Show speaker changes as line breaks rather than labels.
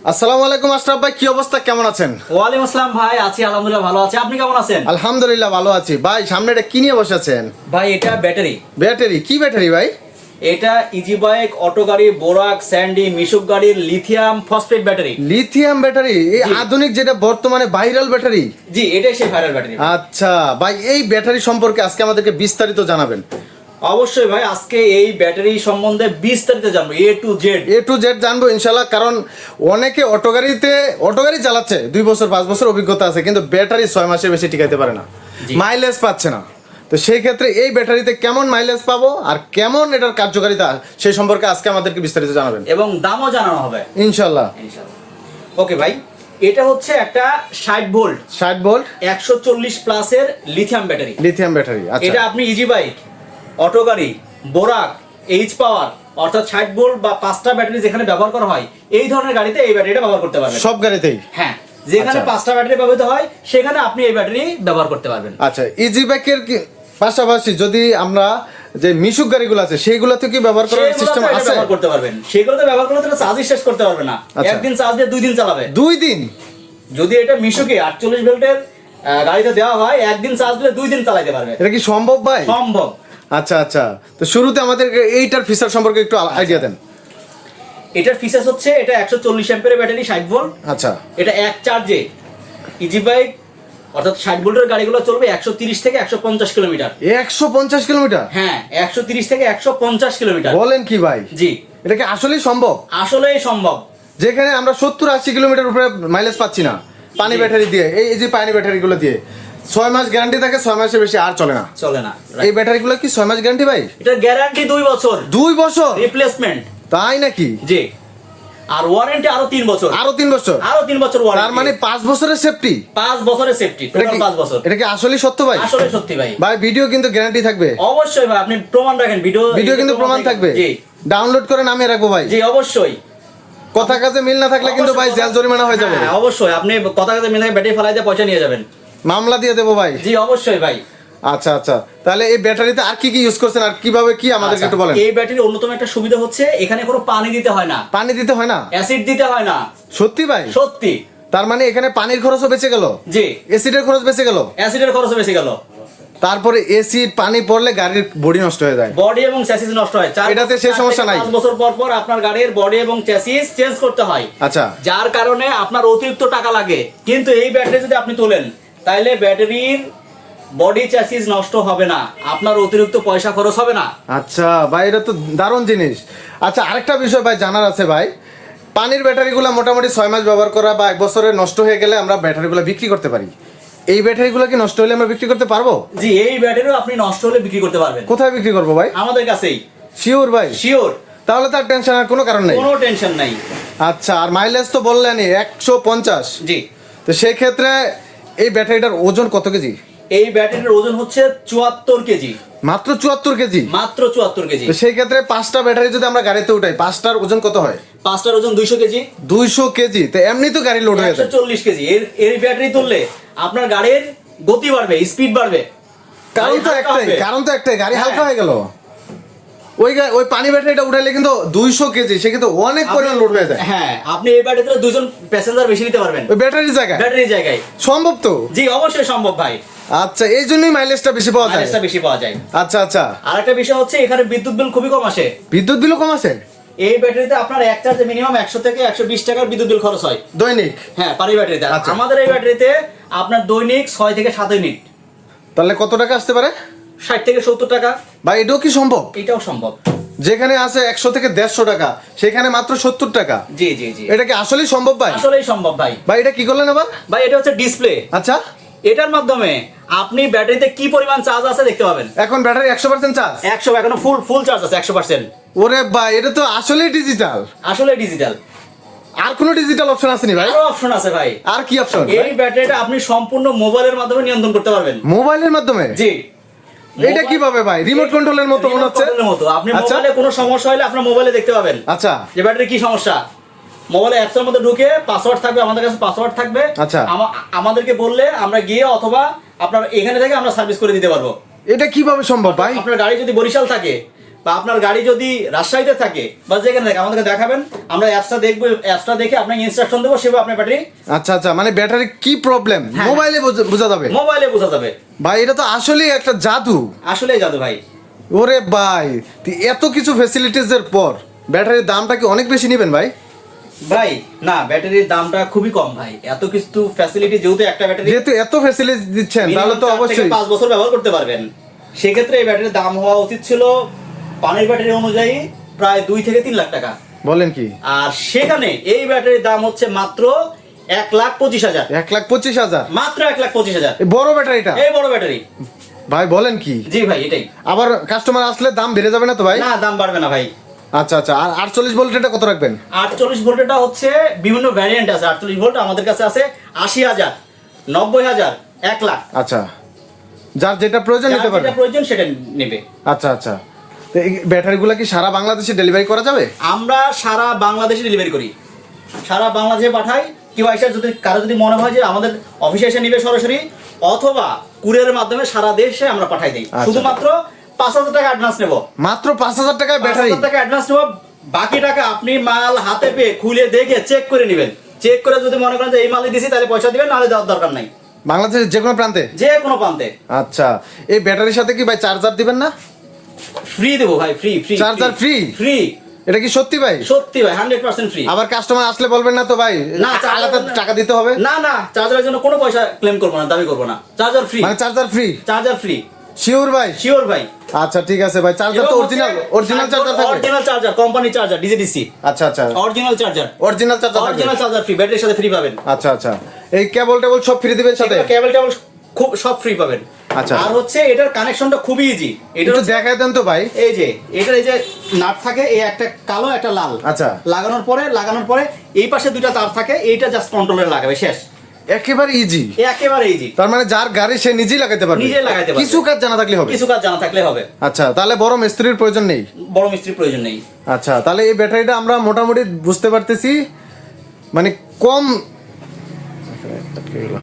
আসসালামু আলাইকুম আশরাফ ভাই, কি অবস্থা, কেমন আছেন?
ওয়ালাইকুম আসসালাম ভাই, আছি আলহামদুলিল্লাহ ভালো আছি। আপনি কেমন আছেন?
আলহামদুলিল্লাহ ভালো আছি। ভাই সামনে এটা কি নিয়ে বসেছেন?
ভাই এটা ব্যাটারি।
ব্যাটারি? কি ব্যাটারি ভাই?
এটা ইজি বাইক, অটো গাড়ি, বোরাক, স্যান্ডি, মিশুক গাড়ির lithium phosphate battery.
Lithium battery? এই আধুনিক যেটা বর্তমানে ভাইরাল ব্যাটারি?
জি, এটাই সেই ভাইরাল ব্যাটারি।
আচ্ছা ভাই, এই ব্যাটারি সম্পর্কে আজকে আমাদেরকে বিস্তারিত জানাবেন।
অবশ্যই ভাই, আজকে এই ব্যাটারি সম্বন্ধে বিস্তারিত জানবো, এ টু জেড
জানবো ইনশাল্লাহ। কারণ অনেকে অটো গাড়ি চালাচ্ছে 2 বছর 5 বছর অভিজ্ঞতা আছে, কিন্তু ব্যাটারি 6 মাসের বেশি টিকাইতে পারে না, মাইলেজ পাচ্ছে না। তো সেই ক্ষেত্রে এই ব্যাটারিতে কেমন মাইলেজ পাবো আর কেমন এটার কার্যকারিতা, সেই সম্পর্কে আজকে আমাদেরকে বিস্তারিত জানাবেন
এবং দামও জানানো হবে
ইনশাল্লাহ।
ওকে ভাই, এটা হচ্ছে একটা 60 ভোল্ট 140 প্লাসের লিথিয়াম ব্যাটারি।
আচ্ছা,
এটা আপনি ইজি বাইক, অটো গাড়ি, বোরাক, এইচ পাওয়ার অর্থাৎ 60 ভোল্ট বা 5টা ব্যাটারি যেখানে ব্যবহার করা হয়, এই ধরনের গাড়িতে এই ব্যাটারিটা ব্যবহার করতে পারবেন।
সব গাড়িতেই?
হ্যাঁ, যেখানে 5টা ব্যাটারি ব্যবহৃত হয় সেখানে আপনি এই ব্যাটারি ব্যবহার করতে পারবেন।
আচ্ছা, ইজি বাইকের পাশাপাশি যদি আমরা যে মিশুক গাড়িগুলো আছে সেইগুলোতে কি ব্যবহার করার সিস্টেম আছে?
ব্যবহার করতে পারবেন। সেগুলোতে ব্যবহার করলে তো চার্জই শেষ করতে পারবে না, একদিন চার্জ দিয়ে 2 দিন চালাবে।
2 দিন?
যদি এটা মিশুকে 48 ভোল্টের গাড়িতে দেওয়া হয়, একদিন চার্জ দিলে 2 দিন চালাতে পারবে।
এটা কি সম্ভব ভাই?
সম্ভব।
আচ্ছা আচ্ছা, তো শুরুতে আমাদের এইটার ফিচার সম্পর্কে একটু আইডিয়া দেন।
এটার ফিচার হচ্ছে এটা 140 অ্যাম্পিয়ারের ব্যাটারি, 60 ভোল্ট।
আচ্ছা,
এটা এক চার্জে ইজি বাইক অর্থাৎ 60 ভোল্টের গাড়িগুলো চলবে 130 থেকে 150 কিলোমিটার।
150 কিলোমিটার?
হ্যাঁ, 130 থেকে 150 কিলোমিটার।
বলেন কি ভাই?
জি,
এটা কি আসলেই সম্ভব?
আসলেই সম্ভব।
যেখানে আমরা 70-80 কিলোমিটার উপরে মাইলেজ পাচ্ছি না পানি ব্যাটারি দিয়ে, এই যে পানি ব্যাটারিগুলো দিয়ে 6 মাস গ্যারান্টি থাকে, 6 মাসের বেশি আর চলে না। এই ব্যাটারিগুলো কি 6 মাস গ্যারান্টি ভাই?
এটা গ্যারান্টি 2 বছর।
2 বছর
রিপ্লেসমেন্ট?
তাই নাকি?
জি। আর ওয়ারেন্টি আরো 3 বছর।
আরো 3 বছর?
আরো 3 বছর ওয়ারেন্টি।
তার মানে 5 বছরের সেফটি?
5 বছরের সেফটি, টোটাল 5 বছর।
এটা কি আসলেই সত্য ভাই?
আসলে সত্যি ভাই।
ভাই ভিডিও কিন্তু গ্যারান্টি থাকবে?
অবশ্যই ভাই, আপনি প্রমাণ রাখেন, ভিডিও
কিন্তু প্রমাণ থাকবে।
জি,
ডাউনলোড করে নামিয়ে রাখবো ভাই।
জি অবশ্যই।
কথা কাজে মিল না থাকলে কিন্তু ভাই জেল জরিমানা হয়ে যাবে।
হ্যাঁ অবশ্যই, আপনি কথা কাজে মিল না ব্যাটারি ফেলাই দিয়ে পয়সা নিয়ে যাবেন,
মামলা দিয়ে দেবো ভাই।
জি অবশ্যই ভাই।
আচ্ছা আচ্ছা, তাহলে এই ব্যাটারিতে আর কি কি ইউজ করছেন আর কিভাবে কি আমাদেরকে একটু বলেন।
এই ব্যাটারির অন্যতম একটা সুবিধা হচ্ছে এখানে কোনো পানি দিতে হয় না।
পানি দিতে হয় না?
অ্যাসিড দিতে হয় না।
সত্যি ভাই?
সত্যি।
তার মানে এখানে পানির খরচও বেঁচে গেল?
জি।
অ্যাসিডের খরচ বেঁচে গেল?
অ্যাসিডের খরচও বেঁচে গেল।
তারপরে এসিড পানি পড়লে গাড়ির বডি নষ্ট হয়ে যায়?
বডি এবং চ্যাসিস নষ্ট হয়।
এটাতে সেই সমস্যা নাই?
5 বছর পর পর আপনার গাড়ির বডি এবং চ্যাসিস চেঞ্জ করতে হয়।
আচ্ছা,
যার কারণে আপনার অতিরিক্ত টাকা লাগে। কিন্তু এই ব্যাটারি যদি আপনি তোলেন, তাহলে ব্যাটারির বডি চ্যাসিস নষ্ট হবে না, আপনার অতিরিক্ত পয়সা খরচ হবে না।
আচ্ছা ভাই, এটা তো দারুণ জিনিস। আচ্ছা, আরেকটা বিষয় ভাই জানার আছে ভাই, পানির ব্যাটারিগুলো মোটামুটি 6 মাস ব্যবহার করা বা 1 বছরে নষ্ট হয়ে গেলে আমরা ব্যাটারিগুলো বিক্রি করতে পারি। এই ব্যাটারিগুলো কি নষ্ট হলে আমরা বিক্রি করতে পারবো?
জি, এই ব্যাটারিও আপনি নষ্ট হলে বিক্রি করতে পারবেন।
কোথায় বিক্রি করবো ভাই?
আমাদের কাছেই।
শিওর ভাই?
শিওর।
তাহলে তার টেনশন আর কোনো কারণ নেই?
কোনো টেনশন নাই।
আচ্ছা, আর মাইলেজ তো বললেনই 150।
জি।
তো সেই ক্ষেত্রে এই ব্যাটারিটার ওজন কত কেজি?
এই ব্যাটারির ওজন হচ্ছে 74 কেজি।
মাত্র 74 কেজি?
মাত্র 74 কেজি।
তো সেই ক্ষেত্রে 5টা ব্যাটারি যদি আমরা গাড়িতে উঠাই, 5টার ওজন কত হয়?
5টার ওজন 200 কেজি।
200 কেজি? তো এমনি তো গাড়ি লোড হয়ে যায়।
140 কেজি। এর ব্যাটারি তুললে আপনার গাড়ির গতি বাড়বে, স্পিড বাড়বে।
কারণ তো একটাই, গাড়ি হালকা হয়ে গেল। ওই পানি ব্যাটারিটা উঠাইলে কিন্তু 200 কেজি, সে কিন্তু অনেক পরিমাণ লোড হয়ে যায়।
হ্যাঁ, আপনি এই ব্যাটারিতে 2জন প্যাসেঞ্জার বেশি নিতে পারবেন
ওই ব্যাটারির জায়গায়। সম্ভব তো?
জি অবশ্যই সম্ভব ভাই।
আচ্ছা, এই জন্যই মাইলেজটা বেশি পাওয়া যায়?
বেশি পাওয়া যায়।
আচ্ছা আচ্ছা,
আরেকটা বিষয় হচ্ছে এখানে বিদ্যুৎ বিল খুবই কম আসে।
বিদ্যুৎ বিলও কম আসে?
এই ব্যাটারিতে আপনার এক চার্জে মিনিমাম 100 থেকে 120 টাকার বিদ্যুৎ বিল খরচ হয়
দৈনিক।
হ্যাঁ, পানি ব্যাটারিতে।
আচ্ছা।
আমাদের এই ব্যাটারিতে আপনার দৈনিক 6 থেকে 7 ইউনিট।
তাহলে কত টাকা আসতে পারে?
60 থেকে 70 টাকা।
ভাই এটাও কি সম্ভব?
এটাও সম্ভব।
যেখানে আছে 100 থেকে 150 টাকা, সেখানে মাত্র 70 টাকা?
জি জি জি।
এটা কি আসলেই সম্ভব ভাই?
আসলেই সম্ভব ভাই।
ভাই এটা কি করলেন আবার?
ভাই এটা হচ্ছে ডিসপ্লে।
আচ্ছা,
এটার মাধ্যমে আপনি ব্যাটারিতে কি পরিমাণ চার্জ আছে দেখতে পাবেন।
এখন ব্যাটারি 100% চার্জ?
100, এখনো ফুল চার্জ আছে 100%।
ওরে ভাই, এটা তো আসলেই ডিজিটাল।
আসলে ডিজিটাল।
আর কোনো ডিজিটাল অপশন আছে নি ভাই?
আরো অপশন আছে ভাই।
আর কি অপশন?
এই ব্যাটারিটা আপনি সম্পূর্ণ মোবাইলের মাধ্যমে নিয়ন্ত্রণ করতে পারবেন।
মোবাইলের মাধ্যমে?
জি।
এটা কিভাবে ভাই? রিমোট কন্ট্রোলের মতো মনে হচ্ছে।
আপনি মোবাইলে কোনো সমস্যা হলে আপনার মোবাইলে দেখতে পাবেন।
আচ্ছা,
যে ব্যাটারি কি সমস্যা। মোবাইলে অ্যাপস এর মধ্যে ঢুকে পাসওয়ার্ড থাকবে, আমাদের কাছে পাসওয়ার্ড থাকবে।
আচ্ছা,
আমাদেরকে বললে আমরা গিয়ে অথবা আপনার এখানে থেকে আমরা সার্ভিস করে দিতে পারবো।
এটা কিভাবে সম্ভব ভাই?
আপনার গাড়ি যদি বরিশাল থাকে, বা আপনার গাড়ি যদি রাজশাহীতে থাকে বা যেখানে থাকে আমাদেরকে দেখাবেন, আমরা অ্যাপসটা দেখবো, অ্যাপসটা দেখে আপনাকে ইনস্ট্রাকশন দেবো, সেভাবে আপনার ব্যাটারি
আচ্ছা আচ্ছা, মানে ব্যাটারি কি প্রবলেম
হ্যাঁ।
মোবাইলে বোঝা যাবে?
মোবাইলে বোঝা যাবে।
ভাই এটা তো আসলেই একটা জাদু।
আসলেই জাদু ভাই।
ওরে ভাই, এত কিছু ফ্যাসিলিটিস এর পর ব্যাটারির দামটা কি অনেক বেশি নেবেন ভাই?
ভাই না, ব্যাটারির দামটা খুবই কম ভাই। এত কিছু ফ্যাসিলিটি, যেহেতু একটা ব্যাটারি
যেহেতু এত ফ্যাসিলিটি দিচ্ছেন তাহলে তো অবশ্যই
5 বছর ব্যবহার করতে পারবেন। সেক্ষেত্রে এই ব্যাটারির দাম হওয়া উচিত ছিল পানির ব্যাটারি অনুযায়ী প্রায় 2 থেকে 3 লাখ টাকা।
বলেন কি?
আর সেখানে এই ব্যাটারির দাম হচ্ছে মাত্র 1,25,000।
1,25,000?
মাত্র 1,25,000।
এই বড় ব্যাটারিটা?
এই বড় ব্যাটারি।
ভাই বলেন কি?
জি ভাই, এটাই।
আবার কাস্টমার আসলে দাম বেড়ে যাবে না তো ভাই?
না, দাম বাড়বে না ভাই।
আচ্ছা আচ্ছা, আর 48 ভোল্টেরটা কত রাখবেন?
48 ভোল্টেরটা হচ্ছে বিভিন্ন ভ্যারিয়েন্ট আছে। 48 ভোল্ট আমাদের কাছে আছে 80,000, 90,000, 1 লাখ।
আচ্ছা, যার যেটা প্রয়োজন নিতে
যার
পারবে।
যেটা প্রয়োজন সেটা নেবে।
আচ্ছা আচ্ছা, তো এই ব্যাটারিগুলো কি সারা বাংলাদেশে ডেলিভারি করা যাবে?
আমরা সারা বাংলাদেশে ডেলিভারি করি, সারা বাংলাদেশে পাঠাই। কেউ এসে যদি কারো যদি মনে হয় যে আমাদের অফিসে এসে নিবে সরাসরি, অথবা কুরিয়ারের মাধ্যমে সারা দেশে আমরা পাঠাই দিই।
আচ্ছা।
শুধুমাত্র 5,000 টাকা অ্যাডভান্স নেব।
মাত্র 5,000 টাকায় ব্যাটারি?
5,000 টাকা অ্যাডভান্স নেব, বাকি টাকা আপনি মাল হাতে পেয়ে খুলে দেখে চেক করে নেবেন। চেক করে যদি মনে করেন যে এই মালই দিছি, তাহলে পয়সা দিবেন, নাহলে দেওয়ার দরকার নাই।
বাংলাদেশের যে কোনো প্রান্তে?
যে কোনো প্রান্তে।
আচ্ছা, এই ব্যাটারির সাথে কি ভাই চার্জার দিবেন না?
ফ্রি দেবো ভাই, free free.
Charger free?
Free.
এটা কি সত্যি ভাই?
সত্যি ভাই, 100% ফ্রি।
আবার কাস্টমার আসলে বলবেন না তো ভাই
না,
আলাদা টাকা দিতে হবে?
না না, চার্জারের জন্য কোনো পয়সা ক্লেম করবো না, দাবি করবো না। Charger free.
মানে charger free?
Charger free.
Sure ভাই?
শিওর ভাই।
আচ্ছা ঠিক আছে ভাই, চার্জার তো অরিজিনাল চার্জার থাকবে?
অরিজিনাল চার্জার, কোম্পানি চার্জার, ডিজেডিসি।
আচ্ছা আচ্ছা,
অরিজিনাল চার্জার।
অরিজিনাল চার্জার থাকবে?
অরিজিনাল চার্জার ফ্রি, ব্যাটারির সাথে ফ্রি পাবেন।
আচ্ছা আচ্ছা, এই কেবল টেবল সব ফ্রি দিবেন সাথে?
কেবল টেবল খুব সব ফ্রি পাবেন।
আচ্ছা।
আর হচ্ছে এটার কানেকশনটা খুবই ইজি। এটা
একটু দেখাই দেন তো ভাই।
এই যে এটার এই যে নাট থাকে, এই একটা কালো একটা লাল।
আচ্ছা।
লাগানোর পরে এই পাশে দুইটা তার থাকে, এইটা জাস্ট কন্ট্রোলারে লাগাবে, শেষ।
একেবারে ইজি?
একেবারে ইজি।
তার মানে যার গাড়ি সে নিজেই লাগাতে পারবে?
নিজে লাগাতে পারবে।
কিছু কাজ জানা থাকলে হবে?
কিছু কাজ জানা থাকলে হবে।
আচ্ছা, তাহলে বড় মিস্ত্রির প্রয়োজন নেই?
বড় মিস্ত্রির প্রয়োজন নেই।
আচ্ছা, তাহলে এই ব্যাটারিটা আমরা মোটামুটি বুঝতে পারতেছি মানে কম